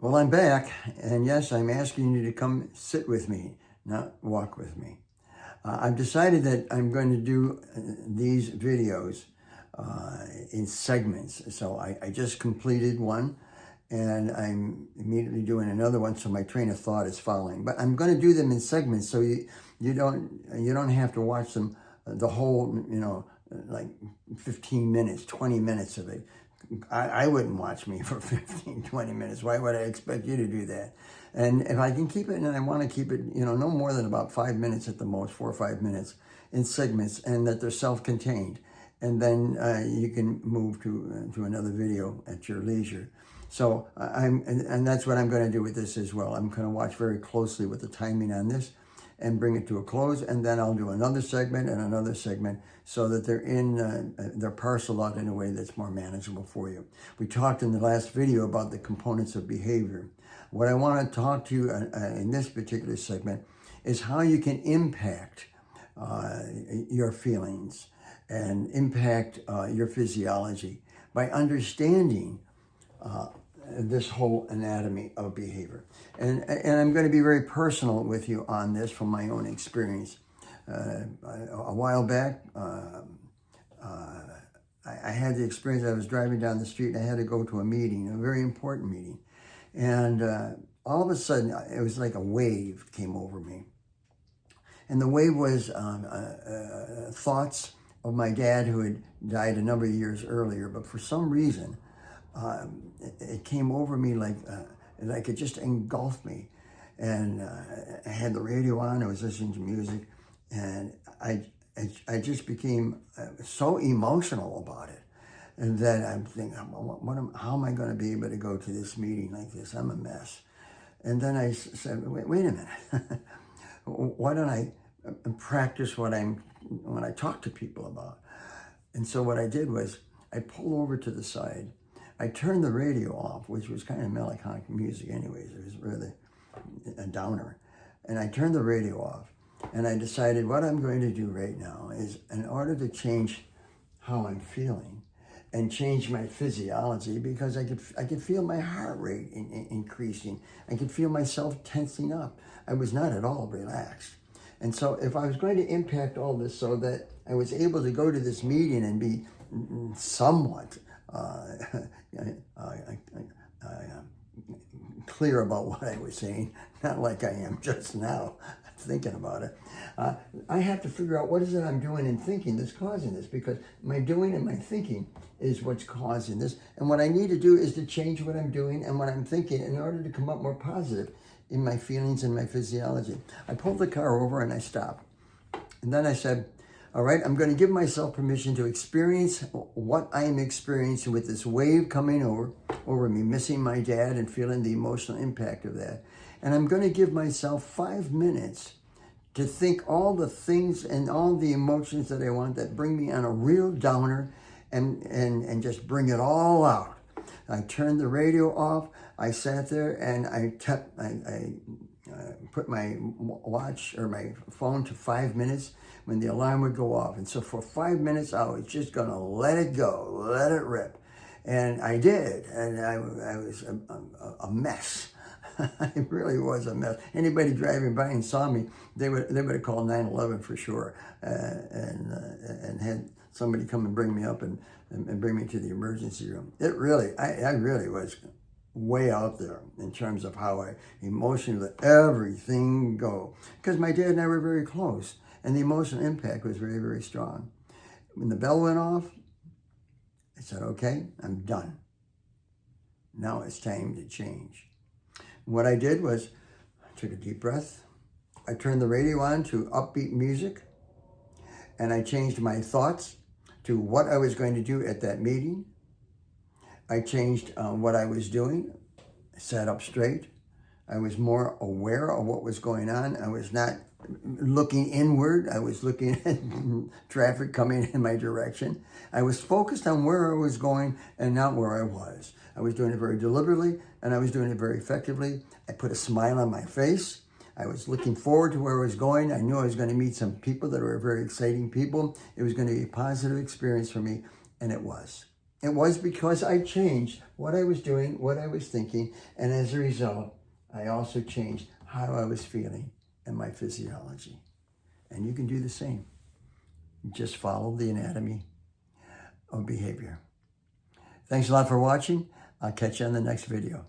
Well, I'm back, and yes, I'm asking you to come sit with me, not walk with me. I've decided that I'm going to do these videos in segments. So I just completed one, and I'm immediately doing another one, so my train of thought is following. But I'm going to do them in segments, so you don't have to watch them the whole, like 15 minutes, 20 minutes of it. I wouldn't watch me for 15, 20 minutes. Why would I expect you to do that? And if I can keep it, and I want to keep it, no more than about 5 minutes at the most, 4 or 5 minutes in segments, and that they're self-contained. And then you can move to another video at your leisure. So and that's what I'm going to do with this as well. I'm going to watch very closely with the timing on this and bring it to a close, and then I'll do another segment and another segment so that they're parceled out in a way that's more manageable for you. We talked in the last video about the components of behavior. What I want to talk to you in this particular segment is how you can impact your feelings and impact your physiology by understanding this whole anatomy of behavior. And I'm going to be very personal with you on this from my own experience. A while back, I had the experience. I was driving down the street and I had to go to a meeting, a very important meeting. And all of a sudden, it was like a wave came over me. And the wave was thoughts of my dad, who had died a number of years earlier. But for some reason, it came over me like it just engulfed me. And I had the radio on, I was listening to music, and I just became so emotional about it. And then I'm thinking, how am I going to be able to go to this meeting like this? I'm a mess. And then I said, wait a minute. Why don't I practice when I talk to people about? And so what I did was I pulled over to the side. I turned the radio off, which was kind of melancholic music anyways. It was really a downer. And I turned the radio off, and I decided what I'm going to do right now is, in order to change how I'm feeling and change my physiology, because I could feel my heart rate increasing. I could feel myself tensing up. I was not at all relaxed. And so if I was going to impact all this so that I was able to go to this meeting and be somewhat clear about what I was saying, not like I am just now thinking about it, I have to figure out what is it I'm doing and thinking that's causing this, because my doing and my thinking is what's causing this. And what I need to do is to change what I'm doing and what I'm thinking in order to come up more positive in my feelings and my physiology. I pulled the car over and I stopped. And then I said, all right, I'm going to give myself permission to experience what I am experiencing with this wave coming over me, missing my dad and feeling the emotional impact of that. And I'm going to give myself 5 minutes to think all the things and all the emotions that I want that bring me on a real downer, and just bring it all out. I turned the radio off. I sat there and I put my watch or my phone to 5 minutes when the alarm would go off. And so for 5 minutes, I was just going to let it go, let it rip. And I did. And I was a mess. I really was a mess. Anybody driving by and saw me, they would have called 911 for sure, and had somebody come and bring me up and bring me to the emergency room. I really was way out there in terms of how I emotionally let everything go. Because my dad and I were very close, and the emotional impact was very, very strong. When the bell went off, I said, okay, I'm done. Now it's time to change. What I did was I took a deep breath. I turned the radio on to upbeat music, and I changed my thoughts to what I was going to do at that meeting. I changed what I was doing. I sat up straight. I was more aware of what was going on. I was not looking inward. I was looking at traffic coming in my direction. I was focused on where I was going and not where I was. I was doing it very deliberately, and I was doing it very effectively. I put a smile on my face. I was looking forward to where I was going. I knew I was going to meet some people that were very exciting people. It was going to be a positive experience for me, and it was. It was because I changed what I was doing, what I was thinking, and as a result, I also changed how I was feeling and my physiology. And you can do the same. Just follow the anatomy of behavior. Thanks a lot for watching. I'll catch you on the next video.